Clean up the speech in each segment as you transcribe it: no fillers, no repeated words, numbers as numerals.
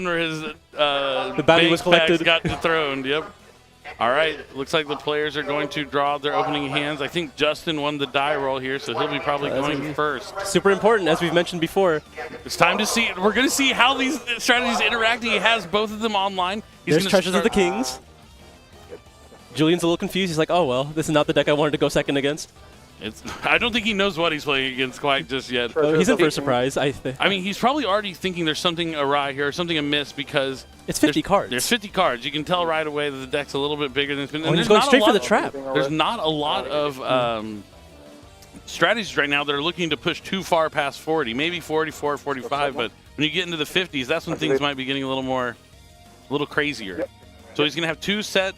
where his the bounty was collected. got dethroned. Yep. All right. Looks like the players are going to draw their opening hands. I think Justin won the die roll here, so he'll be probably going first. Super important, as we've mentioned before. It's time to see. We're going to see how these strategies interact. He has both of them online. There's Treasures of the Kings. Julian's a little confused. He's like, oh, well, this is not the deck I wanted to go second against. I don't think he knows what he's playing against quite just yet. He's in for a surprise, I mean, he's probably already thinking there's something awry here, or something amiss, because it's 50 cards. There's 50 cards. You can tell right away that the deck's a little bit bigger than it's been. And he's going straight for the trap. There's not a lot of strategies right now that are looking to push too far past 40, maybe 44, 45, but when you get into the 50s, that's when things might be getting a little crazier. So he's going to have 2 set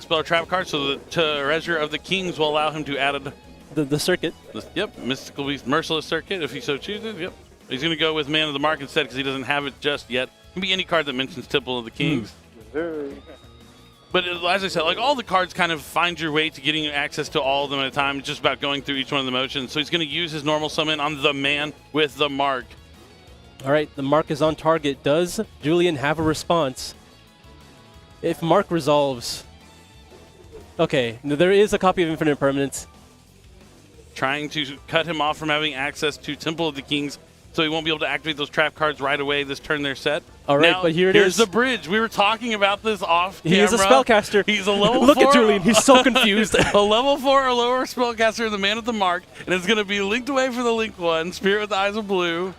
spell or trap cards, so the Treasure of the Kings will allow him to add the circuit. Yep, Mystical Beast Merciless Circuit, if he so chooses. Yep. He's going to go with Man of the Mark instead because he doesn't have it just yet. It can be any card that mentions Temple of the Kings. But as I said, like all the cards kind of find your way to getting access to all of them at a time. It's just about going through each one of the motions. So he's going to use his normal summon on the Man with the Mark. All right, the Mark is on target. Does Julian have a response? If Mark resolves... Okay, there is a copy of Infinite Permanence. Trying to cut him off from having access to Temple of the Kings, so he won't be able to activate those trap cards right away this turn they're set. All right, now, but here it is. Here's the bridge. We were talking about this off camera. He is a spellcaster. He's a level 4. Look at Julian. He's so confused. A level 4 or lower spellcaster, the Man of the Mark, and it's going to be linked away for the Link 1, Spirit with the Eyes of Blue.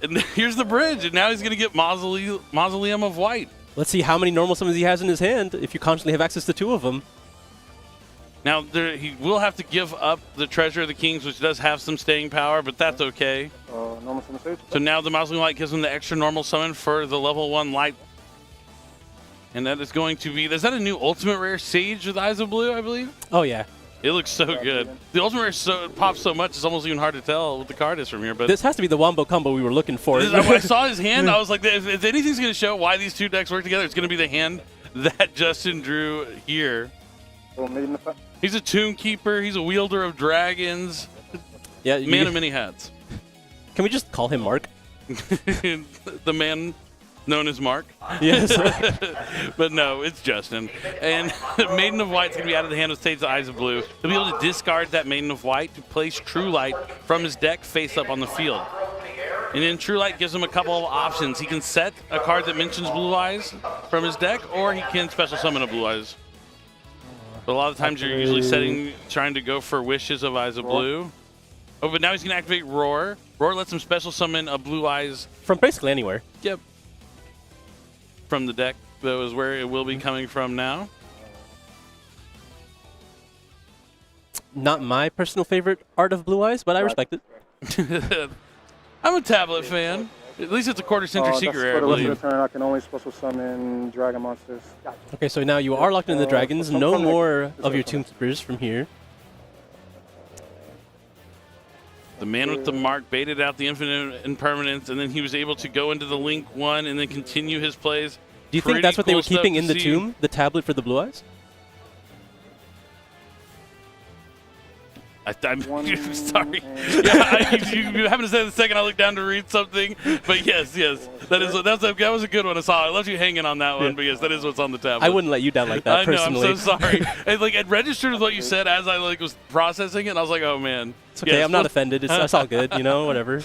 And here's the bridge, and now he's going to get Mausoleum of White. Let's see how many normal summons he has in his hand if you constantly have access to 2 of them. Now, he will have to give up the Treasure of the Kings, which does have some staying power, but that's okay. Normal summon stage. So now the Mausoleum Light gives him the extra normal summon for the level 1 Light. And that is going to be... Is that a new Ultimate Rare Sage with Eyes of Blue, I believe? Oh, yeah. It looks so good. The Ultimate Rare pops so much, it's almost even hard to tell what the card is from here. But this has to be the Wombo combo we were looking for. When I saw his hand, I was like, if anything's going to show why these 2 decks work together, it's going to be the hand that Justin drew here. He's a Tomb Keeper. He's a wielder of dragons. Yeah, Man of many hats. Can we just call him Mark? The man known as Mark. Yes. But no, it's Justin. And Maiden of White's going to be out of the hand with Sage of Eyes of Blue. He'll be able to discard that Maiden of White to place True Light from his deck face up on the field. And then True Light gives him a couple of options. He can set a card that mentions Blue Eyes from his deck, or he can special summon a Blue Eyes. But a lot of times you're usually trying to go for Wishes of Eyes of Blue. Oh, but now he's going to activate Roar. Roar lets him special summon a Blue Eyes. From basically anywhere. Yep. From the deck. That was where it will be coming from now. Not my personal favorite art of Blue Eyes, but I respect it. I'm a tablet fan. At least it's a quarter-century secret rare, I believe. For the turn, I can only special summon dragon monsters. Okay, so now you are locked into the dragons. No more of your Tomb Keepers from here. The Man with the Mark baited out the Infinite Impermanence, and then he was able to go into the Link 1 and then continue his plays. Do you think that's what they were keeping in the tomb, the tablet for the Blue Eyes? I'm sorry. Yeah, you haven't said it a second. I looked down to read something, but yes, that was a good one. I saw. I left you hanging on that one, but yes, that is what's on the tablet. I wouldn't let you down like that. Personally. I know. I'm so sorry. It registered with what you said as I was processing it. And I was like, oh man. It's okay. Yes, I'm not offended. It's all good. You know, whatever.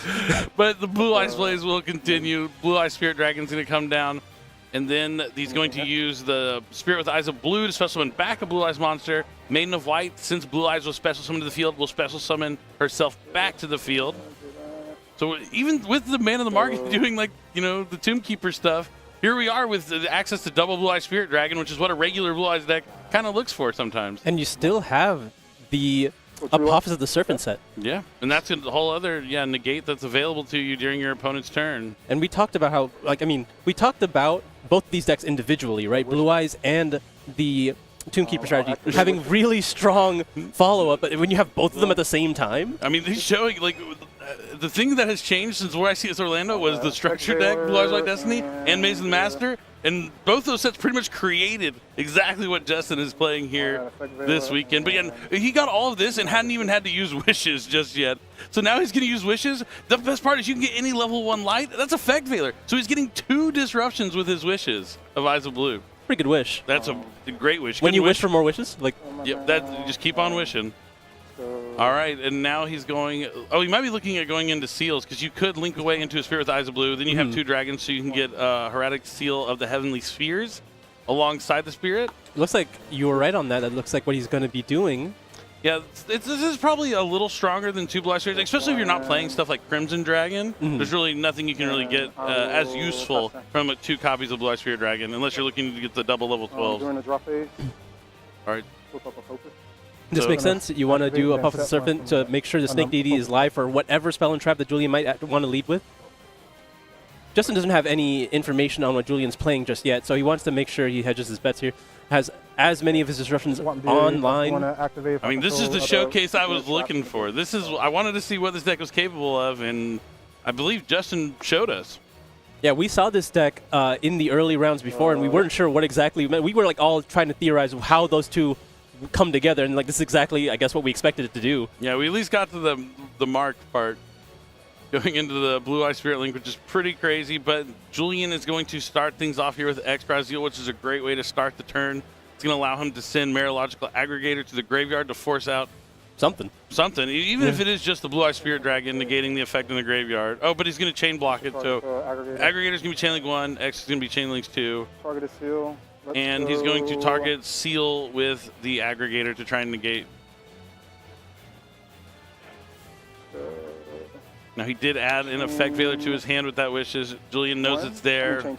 But the Blue Eyes plays will continue. Blue Eyes Spirit Dragon's going to come down. And then he's going to use the Spirit with Eyes of Blue to special summon back a Blue Eyes monster. Maiden of White, since Blue Eyes was special summoned to the field, will special summon herself back to the field. So even with the Man of the Market doing the Tomb Keeper stuff, here we are with access to double Blue Eyes Spirit Dragon, which is what a regular Blue Eyes deck kind of looks for sometimes. And you still have the Apophis of the Serpent set. Yeah, and that's a whole other negate that's available to you during your opponent's turn. And we talked about how, we talked about both these decks individually, right? Blue Eyes and the Tomb Keeper strategy having really strong follow-up, but when you have both of them at the same time? I mean, he's showing, the thing that has changed since YCS Orlando was the structure deck, Blue Eyes White Destiny, and Maze the Master. And both those sets pretty much created exactly what Justin is playing here this weekend. But yeah, he got all of this and hadn't even had to use wishes just yet. So now he's going to use wishes. The best part is you can get any level 1 light. That's Effect Veiler. So he's getting 2 disruptions with his wishes of Eyes of Blue. Pretty good wish. That's a great wish. When you wish for more wishes? Like, yep, that just keep on wishing. All right, and now he's going. Oh, he might be looking at going into seals because you could link away into a Spirit with Eyes of Blue. Then you have 2 dragons, so you can get Heraldic Seal of the Heavenly Spheres alongside the Spirit. It looks like you were right on that. That looks like what he's going to be doing. Yeah, this is probably a little stronger than 2 Blue Eyes Spheres, especially if you're not playing stuff like Crimson Dragon. There's really nothing you can really get as useful from 2 copies of Blue Eyes Sphere Dragon, unless you're looking to get the double level 12. During the drop phase. All right. Flip up Apophis. This makes sense. You want to do a Puff of the Serpent to make sure the Snake Deity is live for whatever spell and trap that Julian might want to lead with. Justin doesn't have any information on what Julian's playing just yet, so he wants to make sure he hedges his bets here. Has as many of his disruptions online. I mean, this is the showcase I was looking for. I wanted to see what this deck was capable of, and I believe Justin showed us. Yeah, we saw this deck in the early rounds before, and we weren't sure what exactly. We were like all trying to theorize how those two come together, and like this is exactly, I guess, what we expected it to do. Yeah, we at least got to the marked part. Going into the Blue Eye Spirit Link, which is pretty crazy, but Julian is going to start things off here with X Ryzeal, which is a great way to start the turn. It's going to allow him to send Marological Aggregator to the graveyard to force out something, even if it is just the Blue Eye Spirit Dragon negating the effect in the graveyard. Oh, but he's going to chain block it, so Aggregator's going to be chain link 1, X is going to be chain links 2. Targeted seal. And he's going to target Seal with the Aggregator to try and negate. Now, he did add an Effect Veiler to his hand with that Wishes. Julian knows it's there.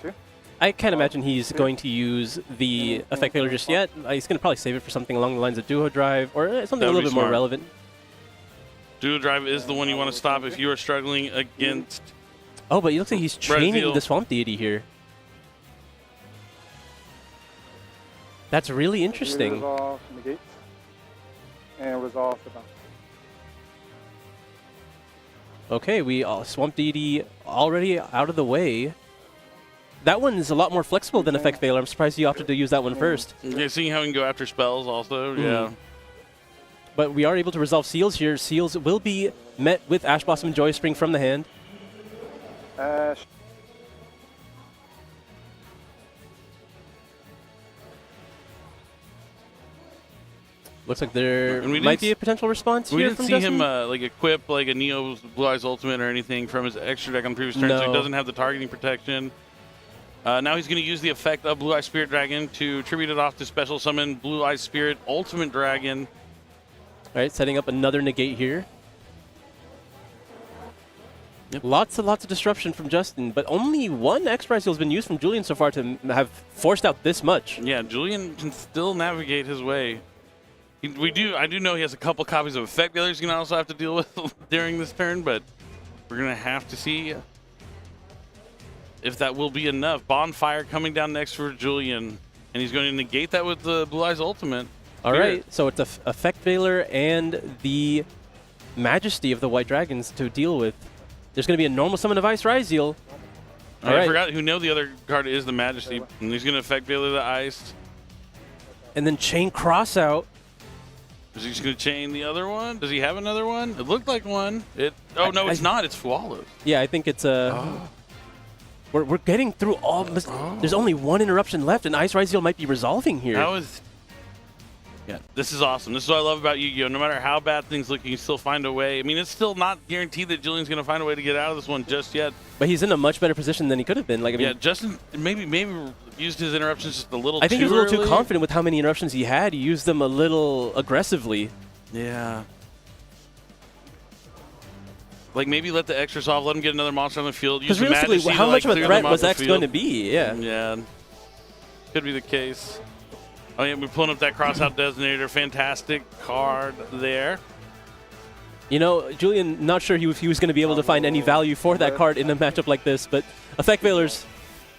I can't imagine he's going to use the Effect Veiler just yet. He's going to probably save it for something along the lines of Duo Drive or something a little bit more relevant. Duo Drive is the one you want to stop if you are struggling against. Oh, but it looks like he's chaining Ryzeal. the Swamp Deity here. That's really interesting. Resolve negates and resolve the bounce. Okay, we Swamp Deity already out of the way. That one is a lot more flexible than Effect Veiler. I'm surprised you opted to use that one first. Yeah, seeing how he can go after spells also, yeah. But we are able to resolve Seals here. Seals will be met with Ash Blossom and Joy Spring from the hand. Ash. Looks like there might be a potential response here from Justin. We didn't see him like equip like a Neo's Blue Eyes Ultimate or anything from his extra deck on the previous turn, so he doesn't have the targeting protection. Now he's going to use the effect of Blue Eyes Spirit Dragon to tribute it off to special summon Blue Eyes Spirit Ultimate Dragon. All right, setting up another negate here. Yep. Lots of disruption from Justin, but only one X Ryzeal has been used from Julian so far to have forced out this much. Yeah, Julian can still navigate his way. I do know he has a couple copies of Effect Veiler he's going to also have to deal with during this turn, but we're going to have to see if that will be enough. Bonfire coming down next for Julian, and he's going to negate that with the Blue Eyes Ultimate. All right, so it's Effect Veiler and the Majesty of the White Dragons to deal with. There's going to be a normal summon of Ice Ryzeal. I forgot who know the other card is the Majesty, and he's going to Effect Veiler the Ice. And then Chain Cross out. Is he just going to chain the other one? Does he have another one? It looked like one. Oh, no, it's not. It's Fualos. Yeah, I think it's We're getting through all this. There's only one interruption left, and Ice Ryzeal might be resolving here. Yeah, this is awesome. This is what I love about Yu-Gi-Oh! No matter how bad things look, you can still find a way. I mean, it's still not guaranteed that Julian's going to find a way to get out of this one just yet. But he's in a much better position than he could have been. Like, I mean, yeah, Justin maybe used his interruptions just a little too I think he was a little early. too confident with how many interruptions he had. He used them a little aggressively. Yeah. Like, maybe let the X resolve, let him get another monster on the field. Because realistically, how much of a threat was X going to be? Yeah. Yeah. Could be the case. Oh, yeah, we're pulling up that crossout designator. Fantastic card there. You know, Julian, not sure if he was going to be able to find any value for that card in a matchup like this, but Effect Veiler's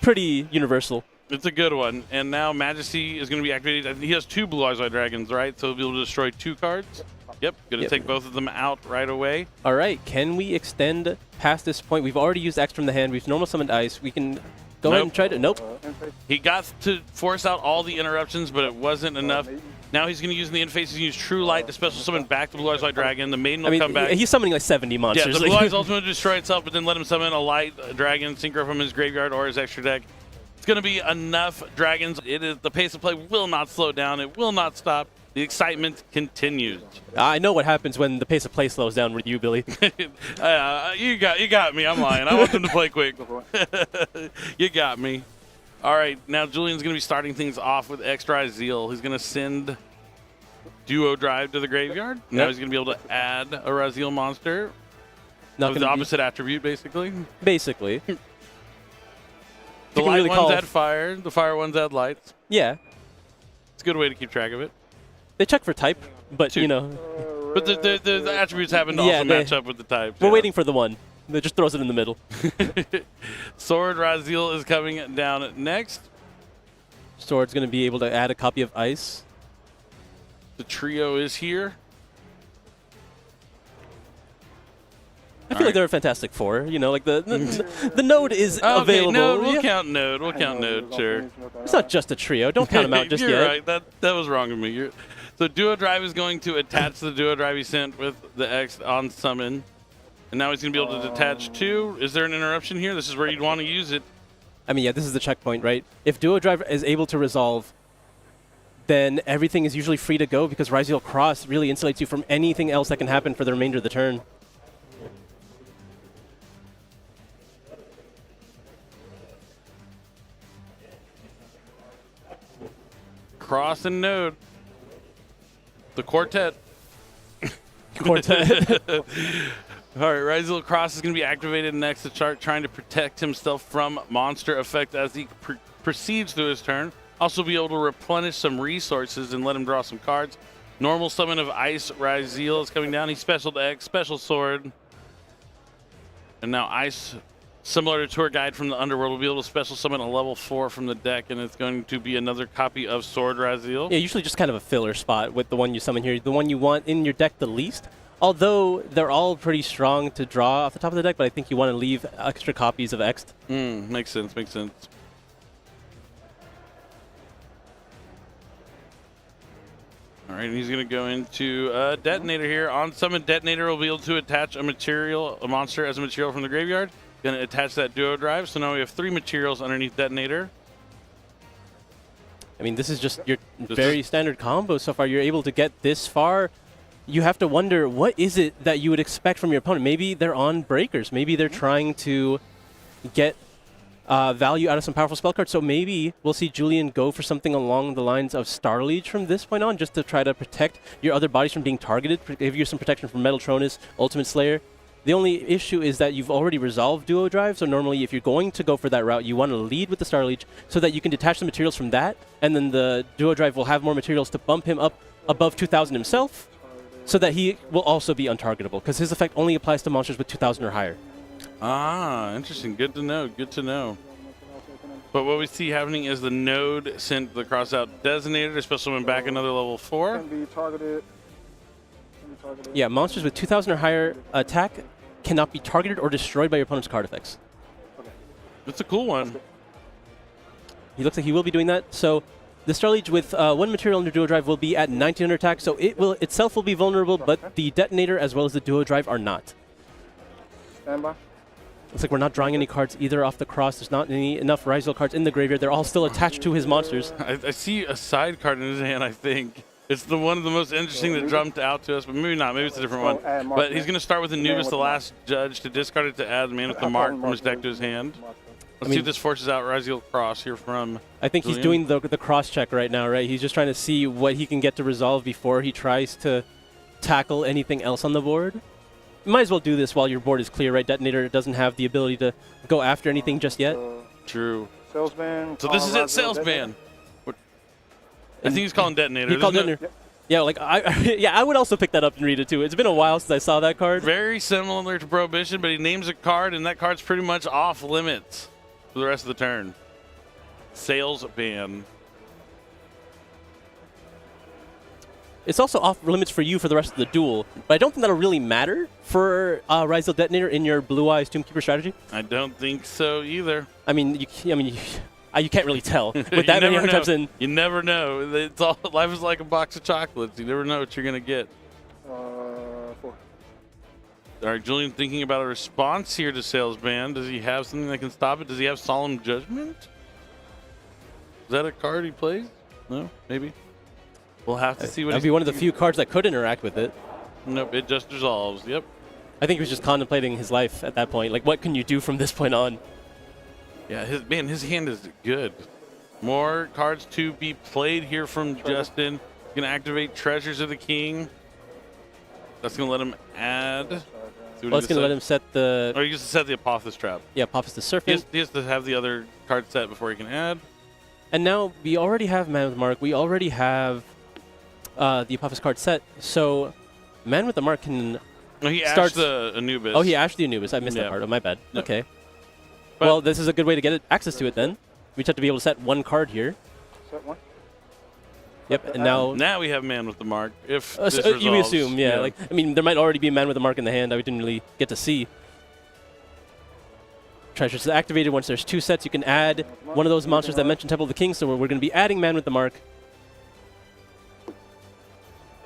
pretty universal. It's a good one. And now Majesty is going to be activated. He has 2 Blue Eyes White Dragons, right? So he'll be able to destroy 2 cards. Yep, going to take both of them out right away. All right, can we extend past this point? We've already used X from the hand. We've normal summoned Ice. We can go ahead and try to... Nope. He got to force out all the interruptions, but it wasn't enough. Now he's going to use in the end phase. He's going to use True Light to special summon back the Blue Eyes White Dragon. The Maiden will come back. He's summoning like 70 monsters. Yeah, the Blue Eyes ultimately destroy itself, but then let him summon a Light Dragon Synchro from his graveyard or his extra deck. It's going to be enough dragons. The pace of play will not slow down. It will not stop. The excitement continues. I know what happens when the pace of play slows down with you, Billy. You got me. I'm lying. I want them to play quick. You got me. All right, now Julian's going to be starting things off with X Ryzeal. He's going to send Duo Drive to the graveyard. Now he's going to be able to add a Ryzeal monster with the opposite attribute, basically. Basically. The light ones add fire. The fire ones add lights. Yeah. It's a good way to keep track of it. They check for type, but, you know. But the attributes happen to also match up with the type. We're waiting for the one that just throws it in the middle. Sword Ryzeal is coming down next. Sword's going to be able to add a copy of Ice. The trio is here. I feel like they're a Fantastic Four. You know, like the node is available. Node, we'll count Node. We'll count Node, sure. It's not just a trio. Don't count them out just You're yet. right. That was wrong of me. So Duo Drive is going to attach the Duo Drive he sent with the X on summon. And now he's going to be able to detach two. Is there an interruption here? This is where you'd want to use it. I mean, yeah, this is the checkpoint, right? If Duo Drive is able to resolve, then everything is usually free to go because Ryzeal Cross really insulates you from anything else that can happen for the remainder of the turn. Cross and Node. The quartet. Quartet. All right, Ryzeal Cross is going to be activated next to chart, trying to protect himself from monster effect as he proceeds through his turn. Also be able to replenish some resources and let him draw some cards. Normal summon of Ice Ryzeal is coming down. He's special to X, special sword. And now Ice, similar to Tour Guide from the Underworld, will be able to special summon a level 4 from the deck, and it's going to be another copy of Sword Ryzeal. Yeah, usually just kind of a filler spot with the one you summon here. The one you want in your deck the least. Although they're all pretty strong to draw off the top of the deck, but I think you want to leave extra copies of X. Makes sense, makes sense. All right, and he's going to go into Detonator here. On summon, Detonator will be able to attach a monster as a material from the graveyard. Going to attach that Duo Drive, so now we have 3 materials underneath Detonator. I mean, this is just your very standard combo so far. You're able to get this far. You have to wonder, what is it that you would expect from your opponent? Maybe they're on breakers. Maybe they're trying to get value out of some powerful spell cards. So maybe we'll see Julian go for something along the lines of Starliege from this point on, just to try to protect your other bodies from being targeted, give you some protection from Metaltronus, Ultimate Slayer. The only issue is that you've already resolved Duo Drive, so normally if you're going to go for that route, you want to lead with the Starliege so that you can detach the materials from that, and then the Duo Drive will have more materials to bump him up above 2,000 himself, so that he will also be untargetable, because his effect only applies to monsters with 2,000 or higher. Ah, interesting. Good to know. Good to know. But what we see happening is the Node sent the cross-out Designator to special summon back another level 4. Can be targeted. Yeah, monsters with 2,000 or higher attack cannot be targeted or destroyed by your opponent's card effects. That's a cool one. He looks like he will be doing that. So the Starliege with 1 material under Duo Drive will be at 1900 attack, so it will itself will be vulnerable, but the Detonator as well as the Duo Drive are not. Standby. Looks like we're not drawing any cards either off the cross. There's not enough Ryzeal cards in the graveyard. They're all still attached to his monsters. I see a side card in his hand, I think. It's the one of the most interesting that jumped out to us, but maybe not. Maybe it's a different one. But he's going to start with Anubis, the Last Judge, to discard it to add the Man with the Mark from his deck to his hand. Let's see if this forces out Ryzeal Cross here from I think Julian. He's doing the cross check right now, right? He's just trying to see what he can get to resolve before he tries to tackle anything else on the board. You might as well do this while your board is clear, right? Detonator doesn't have the ability to go after anything just yet. True. Salesman. So this is it, Salesman. I think he's calling Detonator. He called Detonator. Yep. Yeah, like I would also pick that up and read it too. It's been a while since I saw that card. Very similar to Prohibition, but he names a card, and that card's pretty much off limits for the rest of the turn. Salesman. It's also off limits for you for the rest of the duel, but I don't think that'll really matter for Ryzeal Detonator in your Blue Eyes Tombkeeper strategy. I don't think so either. I mean, you can't really tell with that many archetypes in. You never know. It's all life is like a box of chocolates. You never know what you're gonna get. 4. All right, Julian thinking about a response here to Salesman. Does he have something that can stop it? Does he have Solemn Judgment? Is that a card he plays? No, maybe. We'll have to see what. That'd be one of the few cards that could interact with it. Nope, it just resolves. Yep. I think he was just contemplating his life at that point. Like, what can you do from this point on? Yeah, his hand is good. More cards to be played here from Justin. He's gonna activate Treasures of the King. That's gonna let him add. Well, it's gonna let him set the. Or he just set the Apophis trap. Yeah, Apophis the Serpent. He has to have the other card set before he can add. And now we already have Man with the Mark. We already have the Apophis card set. So Man with the Mark can. No, he ashed the Anubis. Oh, he ashed the Anubis. I missed that part. Oh, my bad. Yep. Okay. But well, this is a good way to get access to it then. We just have to be able to set one card here. Set 1. Yep, and now we have Man with the Mark. If this you resolves, assume, yeah. Like, I mean, there might already be a Man with the Mark in the hand that we didn't really get to see. Treasures is activated once there's 2 sets. You can add one of those monsters that mentioned Temple of the King. So we're going to be adding Man with the Mark.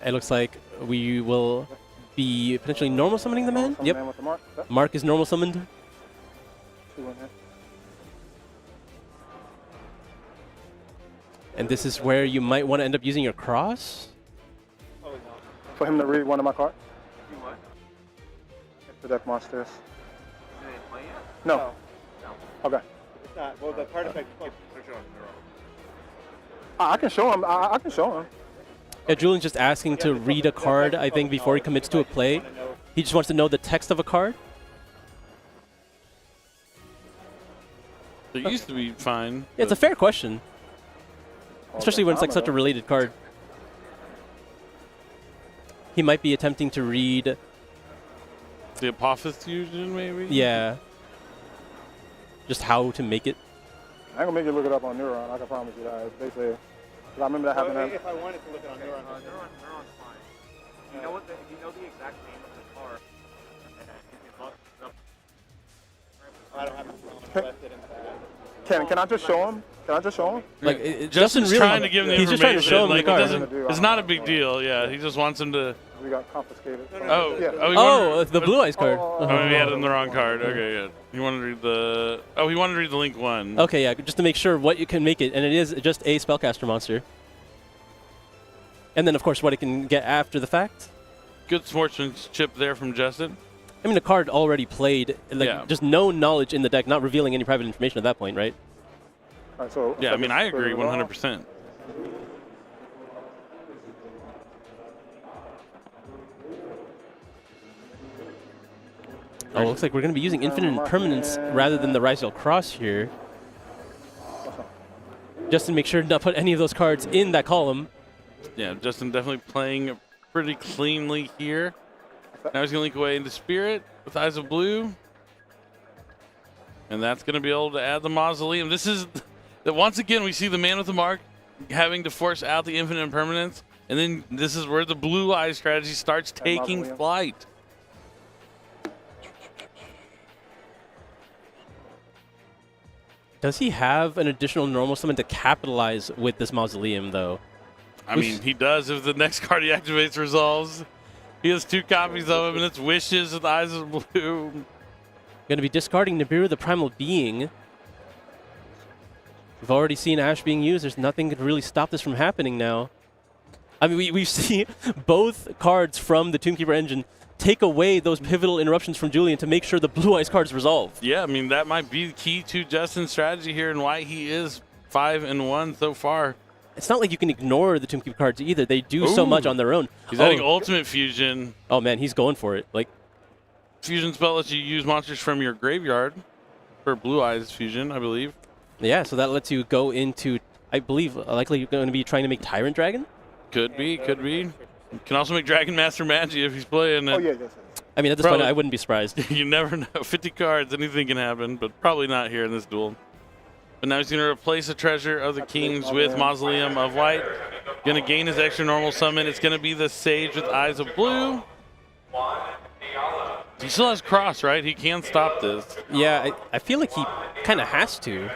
It looks like we will be potentially normal summoning the man. Yep. Man with the Mark. Mark is normal summoned. 2 in here. And this is where you might want to end up using your cross. For him to read one of my cards. You what? The deck monsters. Did they play yet? No. Okay. It's not. Well, the card effect is I can show him. I can show him. Yeah, Julian's just asking to read a card, I think, before he commits to a play. He just wants to know the text of a card. It used to be fine. Yeah, it's a fair question. Especially when it's like such a related card. He might be attempting to read the Apophis fusion, maybe? Yeah. Just how to make it. I ain't gonna make you look it up on Neuron. I can promise you that. They say. I remember that happening. If I wanted to look it on Neuron, Neuron's fine. You know what? You know the exact name of the card. I don't have to invest it in that. Can I just show him? Can I just show him? Like, Justin's really trying to give him the he's information. just trying to show him like, the card. It's not a big deal. Yeah, he just wants him to. We got confiscated. Oh, yeah. Oh, the Blue Eyes card. Oh, maybe he had it in the wrong card. Okay, yeah. He wanted to read the. Oh, he wanted to read the Link 1. Okay, yeah, just to make sure what you can make it, and it is just a spellcaster monster. And then, of course, what it can get after the fact. Good sportsmanship there from Justin. I mean, the card already played, like just no knowledge in the deck, not revealing any private information at that point, right? All right, so yeah, I mean, I agree 100%. Oh, it looks like we're going to be using Infinite Impermanence rather than the Ryzeal Cross here. Just to make sure to not put any of those cards in that column. Yeah, Justin definitely playing pretty cleanly here. Now he's going to link away into Spirit with Eyes of Blue. And that's going to be able to add the Mausoleum. This is, once again, we see the Man with the Mark having to force out the Infinite Impermanence. And then this is where the Blue Eye strategy starts taking flight. Does he have an additional normal summon to capitalize with this Mausoleum, though? I mean, he does if the next card he activates resolves. He has 2 copies of him, and it's Wishes with Eyes of Blue. Going to be discarding Nibiru, the Primal Being. We've already seen Ash being used. There's nothing that could really stop this from happening now. I mean, we see both cards from the Tombkeeper engine take away those pivotal interruptions from Julian to make sure the Blue Eyes cards resolve. Yeah, I mean, that might be the key to Justin's strategy here and why he is 5-1 so far. It's not like you can ignore the Tombkeeper cards either. They do so much on their own. He's adding Ultimate Fusion. Oh, man, he's going for it. Like, Fusion spell lets you use monsters from your graveyard for Blue Eyes Fusion, I believe. Yeah, so that lets you go into, I believe, likely you're going to be trying to make Tyrant Dragon? Could be, could be. You can also make Dragon Master Magi if he's playing it. Oh, yeah, yes. I mean, at this point, I wouldn't be surprised. You never know. 50 cards, anything can happen, but probably not here in this duel. But now he's going to replace the Treasure of the Kings with Mausoleum of White. Going to gain his extra normal summon. It's going to be the Sage with Eyes of Blue. He still has Cross, right? He can stop this. Yeah, I feel like he kind of has to.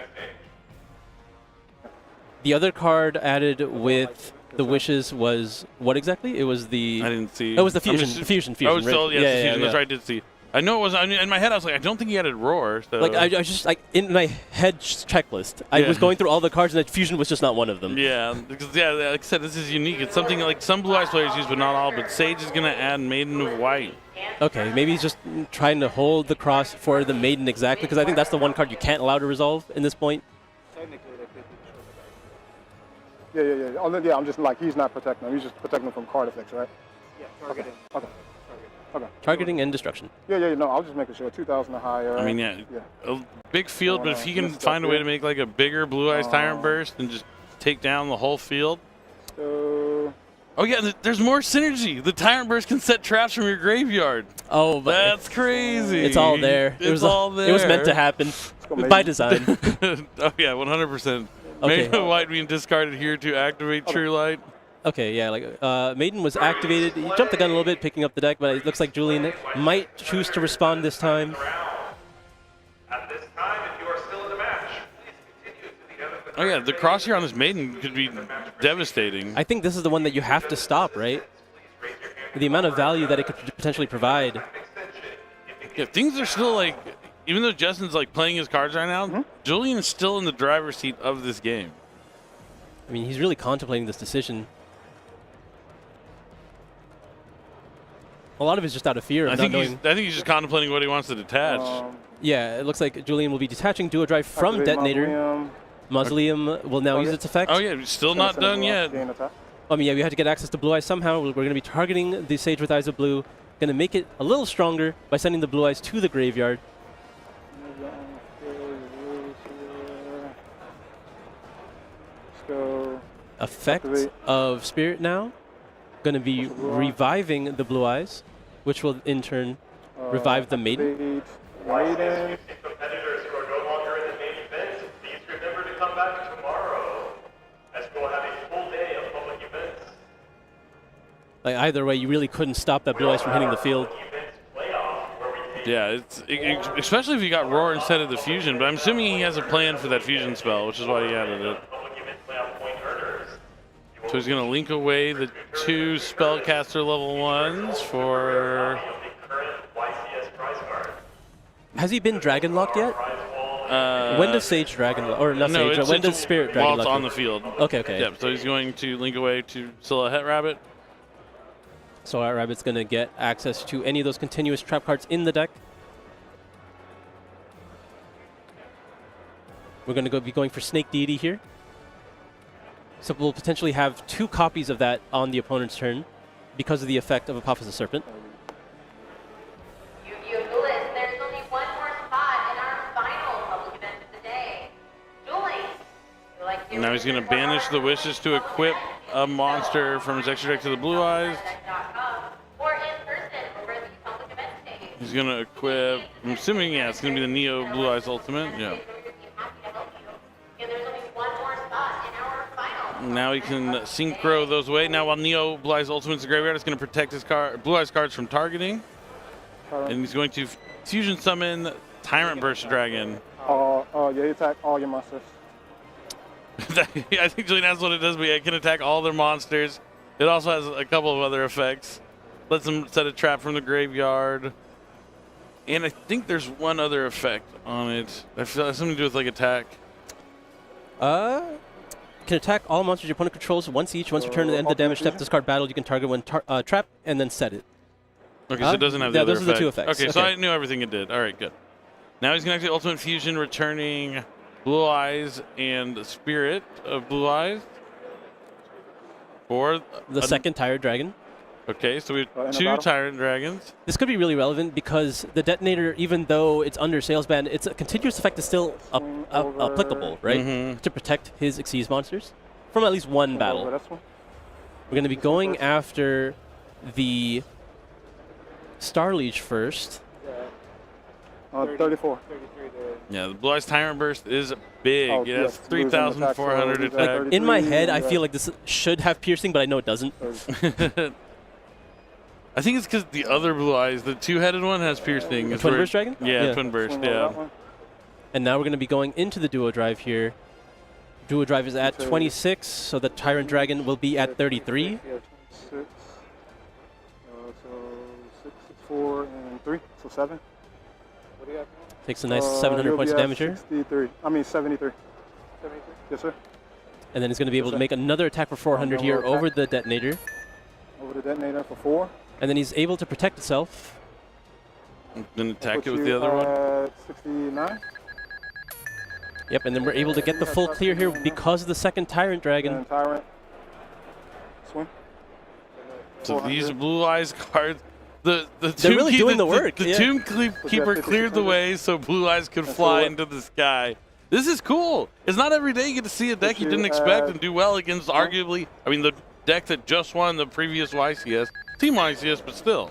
The other card added with the wishes was what exactly? It was the... I didn't see. It was the fusion. Fusion. Oh, still, right? yeah, the fusion. That's right, I did see. I know it was, in my head, I was like, I don't think he added Roar. So. Like, I was just, like, in my head checklist, I was going through all the cards, and that fusion was just not one of them. Yeah, because, like I said, this is unique. It's something like some Blue Eyes players use, but not all. But Sage is going to add Maiden of White. Okay, maybe he's just trying to hold the cross for the Maiden exactly, because I think that's the one card you can't allow to resolve in this point. Yeah. Oh, yeah, I'm just like, he's not protecting him. He's just protecting him from card effects, right? Yeah, targeting. Okay. Targeting and destruction. Yeah, no, I was just making sure. 2,000 or higher. I mean, a big field, but if he can find a way to make like a bigger Blue Eyes Tyrant Burst and just take down the whole field. So, oh, yeah, there's more synergy. The Tyrant Burst can set traps from your graveyard. Oh, but that's crazy. It's all there. It's all there. It was meant to happen by design. Oh, yeah, 100%. Okay. Maiden of White being discarded here to activate True Light. Okay, yeah, like Maiden was activated. He jumped the gun a little bit, picking up the deck, but it looks like Julian might choose to respond this time. At this time, if you are still in the match, please continue to the end of the Oh, yeah, the crosshair on this Maiden could be devastating. I think this is the one that you have to stop, right? The amount of value that it could potentially provide. Yeah, things are still like, even though Justin's like playing his cards right now, Julian is still in the driver's seat of this game. I mean, he's really contemplating this decision. A lot of it's just out of fear of I not knowing. think he's just contemplating what he wants to detach. Yeah, it looks like Julian will be detaching Duo Drive from Detonator. Mausoleum will now use its effect. Oh, yeah, still not done yet. I mean, yeah, we had to get access to Blue Eyes somehow. We're going to be targeting the Sage with Eyes of Blue. Going to make it a little stronger by sending the Blue Eyes to the graveyard. Effect of Spirit now. Going to be reviving the Blue Eyes, which will in turn revive the Maiden. YCS competitors who are no longer in the main event, please remember to come back tomorrow, as we'll have a full day of public events. Like either way, you really couldn't stop that Blue Eyes from hitting the field. Yeah, especially if you got Roar instead of the Fusion, but I'm assuming he has a plan for that Fusion spell, which is why he added it. So he's going to link away the 2 Spellcaster level 1s for... Has he been Dragon Locked yet? When does Sage Dragon Lock? Or not no, Sage, when does Spirit Dragon Lock? Lock? While it's on the field. Okay. Yep, so he's going to link away to Silhouette Rabbit. So our Rabbit's going to get access to any of those continuous trap cards in the deck. We're going to be going for Snake Deity here. So we'll potentially have 2 copies of that on the opponent's turn because of the effect of Apophis the Serpent. There's only one more spot in our final public event of the day. Julie, Now he's going to banish the wishes to equip a monster from his extra deck to the Blue Eyes. or in person over the public event stage. He's going to equip, I'm assuming, yeah, it's going to be the Neo Blue Eyes Ultimate. Yeah. There's only one more spot in our final. Now he can synchro those away. Now while Neo Blue Eyes Ultimate's the graveyard, it's going to protect his Blue Eyes cards from targeting. And he's going to Fusion Summon Tyrant Burst Dragon. Yeah, you attack all your monsters. I think Julian, that's what it does, but yeah, it can attack all their monsters. It also has a couple of other effects. Lets them set a trap from the graveyard. And I think there's one other effect on it. I feel it has something to do with like attack. Can attack all monsters your opponent controls once each. Once return to the end of the damage step, discard battle. You can target one trap and then set it. Okay, so it doesn't have the other those are the 2 effects. Okay, so I knew everything it did. All right, good. Now he's going to activate Ultimate Fusion, returning Blue Eyes and Spirit of Blue Eyes. For the second Tyrant Dragon. Okay, so we have 2 Tyrant Dragons. This could be really relevant because the Detonator, even though it's under sales ban, its continuous effect is still applicable, right? To protect his Xyz monsters from at least one battle. We're going to be going after the Starliege first. 34. Yeah, the Blue Eyes Tyrant Burst is big. Oh, It yes, has losing attack, 3,400 so losing attack. attack. In my head, I 33, feel like this should have piercing, but I know it doesn't. I think it's because the other Blue Eyes, the two-headed one, has piercing. It's Twin where- Burst Dragon? Yeah, Yeah. Twin Burst, Swing on yeah. that one. And now we're going to be going into the Duo Drive here. Duo Drive is at 26, so the Tyrant Dragon will be at 33. Yeah, 26. So 6, 4, and 3. So 7. What do you have? Takes a nice 700 he'll points of be at damage here. 63. I mean 73. 73? Yes, sir. And then he's going to be able to make another attack for 400 here over the detonator. Over the detonator for 4. And then he's able to protect himself. Then attack Puts it with you the other one. at 69. Yep, and then we're able to get the full clear here because of the second Tyrant Dragon. And Tyrant. Swing. So these Blue Eyes cards, the They're really doing the work, The yeah. Tomb Keeper cleared the way so Blue Eyes could fly what? into the sky. This is cool. It's not every day you get to see a deck you didn't expect and do well against arguably, I mean, the deck that just won the previous YCS, Team YCS, but still.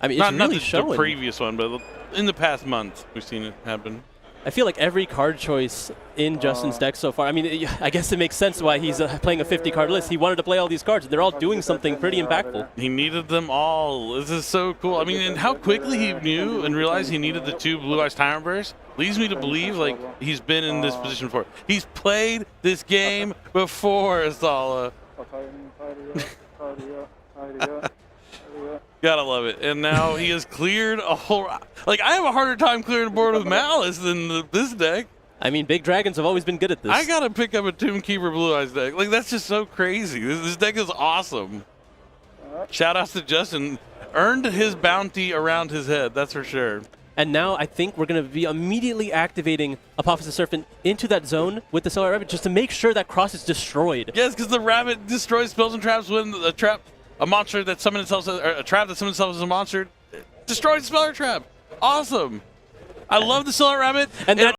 I mean, it's Not really the showing. previous one, but in the past month, we've seen it happen. I feel like every card choice in Justin's deck so far, I mean, I guess it makes sense why he's playing a 50-card list. He wanted to play all these cards, and they're all doing something pretty impactful. He needed them all. This is so cool. I mean, and how quickly he knew and realized he needed the two Blue Eyes Tyrant Bursts leads me to believe like he's been in this position before. He's played this game before, Asala. Gotta love it. And now he has cleared a whole... Like, I have a harder time clearing a board with Malice than this deck. I mean, big dragons have always been good at this. I gotta pick up a Tomb Keeper Blue Eyes deck. Like, that's just so crazy. This deck is awesome. Shout outs to Justin. Earned his bounty around his head, that's for sure. And now I think we're going to be immediately activating Apophis the Serpent into that zone with the Solar Rabbit just to make sure that cross is destroyed. Yes, because the rabbit destroys spells and traps when a monster that summoned itself, or a trap that summoned itself as a monster, destroys the spell or trap. Awesome. I love the Solar Rabbit. And that